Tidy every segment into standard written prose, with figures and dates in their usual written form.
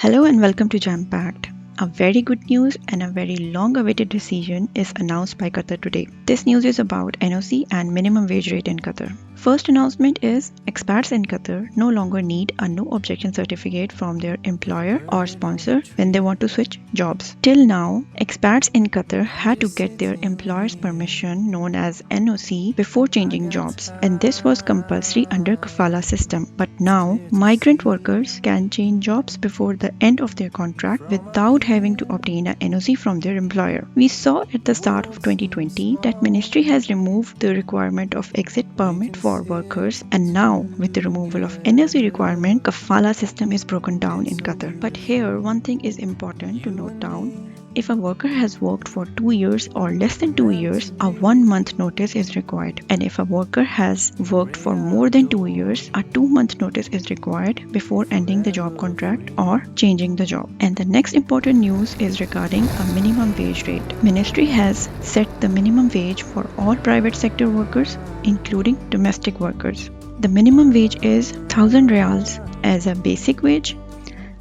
Hello and welcome to Jam Packed. A very good news and a very long awaited decision is announced by Qatar today. This news is about NOC and minimum wage rate in Qatar. First announcement is expats in Qatar no longer need a no objection certificate from their employer or sponsor when they want to switch jobs. Till now, expats in Qatar had to get their employer's permission known as NOC before changing jobs, and this was compulsory under Kafala system. But now, migrant workers can change jobs before the end of their contract without having to obtain a NOC from their employer. We saw at the start of 2020 that ministry has removed the requirement of exit permit for workers, and now with the removal of NOC requirement, Kafala system is broken down in Qatar. But here one thing is important to note down. If a worker has worked for 2 years or less than 2 years, a 1 month notice is required. And if a worker has worked for more than 2 years, a 2-month notice is required before ending the job contract or changing the job. And the next important news is regarding a minimum wage rate. Ministry has set the minimum wage for all private sector workers, including domestic workers. The minimum wage is 1000 riyals as a basic wage,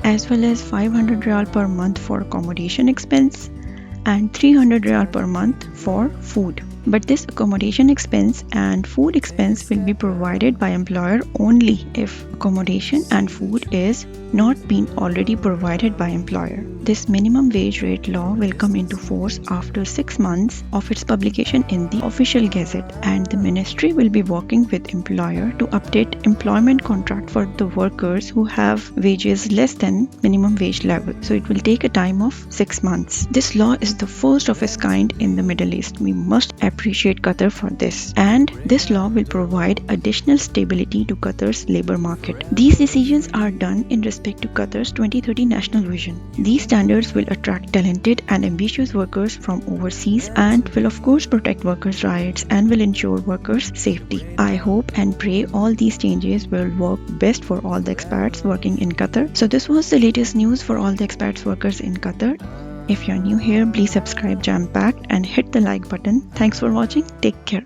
as well as 500 riyal per month for accommodation expense and 300 riyal per month for food. But this accommodation expense and food expense will be provided by employer only if accommodation and food is not being already provided by employer. This minimum wage rate law will come into force after 6 months of its publication in the official gazette, and the ministry will be working with employer to update employment contract for the workers who have wages less than minimum wage level. So it will take a time of 6 months. This law is the first of its kind in the Middle East. We must appreciate Qatar for this, and this law will provide additional stability to Qatar's labor market. These decisions are done in respect to Qatar's 2030 national vision. These standards will attract talented and ambitious workers from overseas and will of course protect workers' rights and will ensure workers' safety. I hope and pray all these changes will work best for all the expats working in Qatar. So this was the latest news for all the expats workers in Qatar. If you're new here, please subscribe Jam Packed and hit the like button. Thanks for watching. Take care.